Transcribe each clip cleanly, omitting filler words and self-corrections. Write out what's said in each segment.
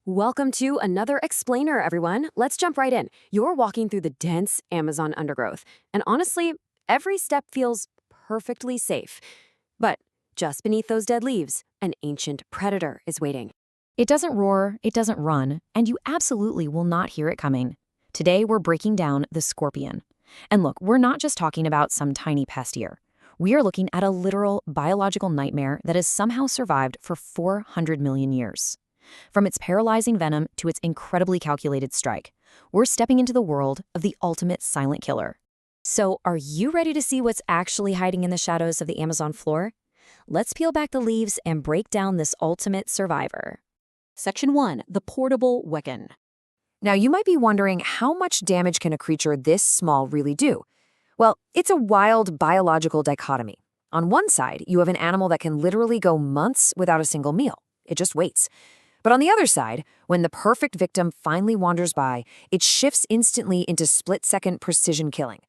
Welcome to another explainer, everyone. Let's jump right in. You're walking through the dense Amazon undergrowth, and honestly, every step feels perfectly safe. But just beneath those dead leaves, an ancient predator is waiting. It doesn't roar, it doesn't run, and you absolutely will not hear it coming. Today, we're breaking down the scorpion. And look, we're not just talking about some tiny pest here. We are looking at a literal biological nightmare that has somehow survived for 400 million years. From its paralyzing venom to its incredibly calculated strike, we're stepping into the world of the ultimate silent killer. So, are you ready to see what's actually hiding in the shadows of the Amazon floor? Let's peel back the leaves and break down this ultimate survivor. Section 1. The Portable Wiccan. Now, you might be wondering, how much damage can a creature this small really do? Well, it's a wild biological dichotomy. On one side, you have an animal that can literally go months without a single meal. It just waits. But on the other side, when the perfect victim finally wanders by, it shifts instantly into split-second precision killing.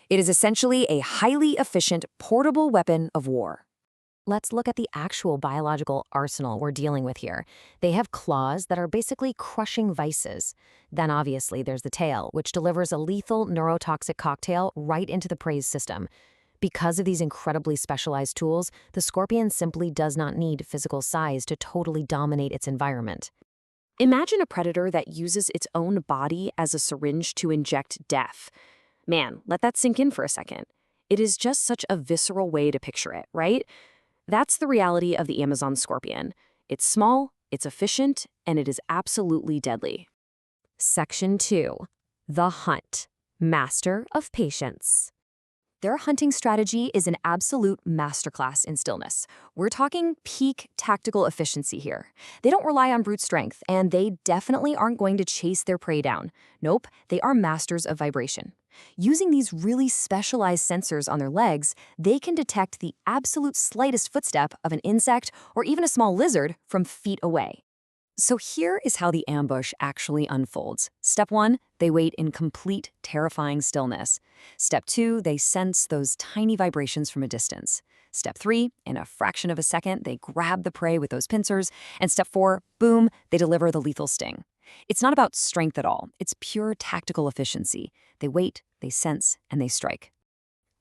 It is essentially a highly efficient, portable weapon of war. Let's look at the actual biological arsenal we're dealing with here. They have claws that are basically crushing vices. Then obviously there's the tail, which delivers a lethal neurotoxic cocktail right into the prey's system. Because of these incredibly specialized tools, the scorpion simply does not need physical size to totally dominate its environment. Imagine a predator that uses its own body as a syringe to inject death. Man, let that sink in for a second. It is just such a visceral way to picture it, right? That's the reality of the Amazon scorpion. It's small, it's efficient, and it is absolutely deadly. Section 2. The Hunt. Master of Patience. Their hunting strategy is an absolute masterclass in stillness. We're talking peak tactical efficiency here. They don't rely on brute strength, and they definitely aren't going to chase their prey down. Nope, they are masters of vibration. Using these really specialized sensors on their legs, they can detect the absolute slightest footstep of an insect or even a small lizard from feet away. So here is how the ambush actually unfolds. Step 1, they wait in complete, terrifying stillness. Step 2, they sense those tiny vibrations from a distance. Step 3, in a fraction of a second, they grab the prey with those pincers. And step 4, boom, they deliver the lethal sting. It's not about strength at all. It's pure tactical efficiency. They wait, they sense, and they strike.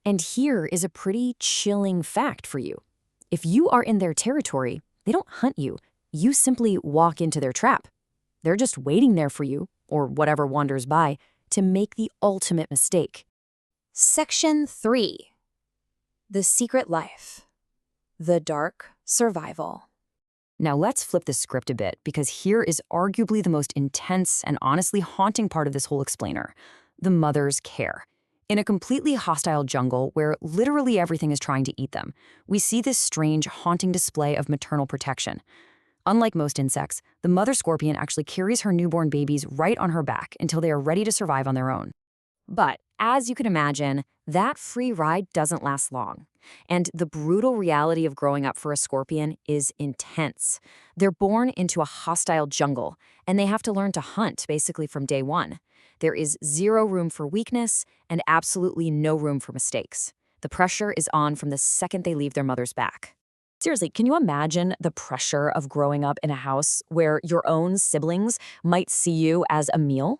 And here is a pretty chilling fact for you. If you are in their territory, they don't hunt you. You simply walk into their trap. They're just waiting there for you, or whatever wanders by, to make the ultimate mistake. Section 3. The Secret Life. The Dark Survival. Now let's flip the script a bit, because here is arguably the most intense and honestly haunting part of this whole explainer: the mother's care. In a completely hostile jungle where literally everything is trying to eat them, we see this strange, haunting display of maternal protection. Unlike most insects, the mother scorpion actually carries her newborn babies right on her back until they are ready to survive on their own. But, as you can imagine, that free ride doesn't last long. And the brutal reality of growing up for a scorpion is intense. They're born into a hostile jungle, and they have to learn to hunt basically from day one. There is zero room for weakness and absolutely no room for mistakes. The pressure is on from the second they leave their mother's back. Seriously, can you imagine the pressure of growing up in a house where your own siblings might see you as a meal?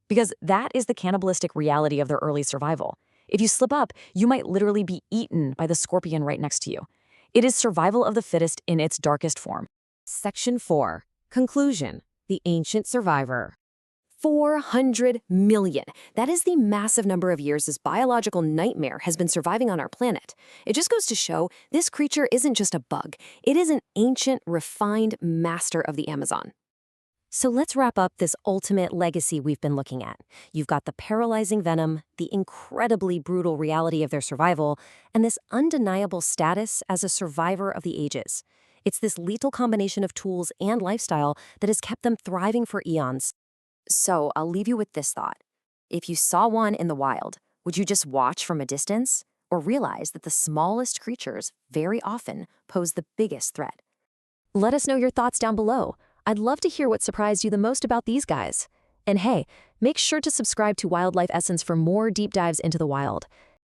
Because that is the cannibalistic reality of their early survival. If you slip up, you might literally be eaten by the scorpion right next to you. It is survival of the fittest in its darkest form. Section 4. Conclusion. The Ancient Survivor. 400 million. That is the massive number of years this biological nightmare has been surviving on our planet. It just goes to show this creature isn't just a bug. It is an ancient, refined master of the Amazon. So let's wrap up this ultimate legacy we've been looking at. You've got the paralyzing venom, the incredibly brutal reality of their survival, and this undeniable status as a survivor of the ages. It's this lethal combination of tools and lifestyle that has kept them thriving for eons. So I'll leave you with this thought. If you saw one in the wild, would you just watch from a distance, or realize that the smallest creatures very often pose the biggest threat? Let us know your thoughts down below. I'd love to hear what surprised you the most about these guys. And hey, make sure to subscribe to Wildlife Essence for more deep dives into the wild.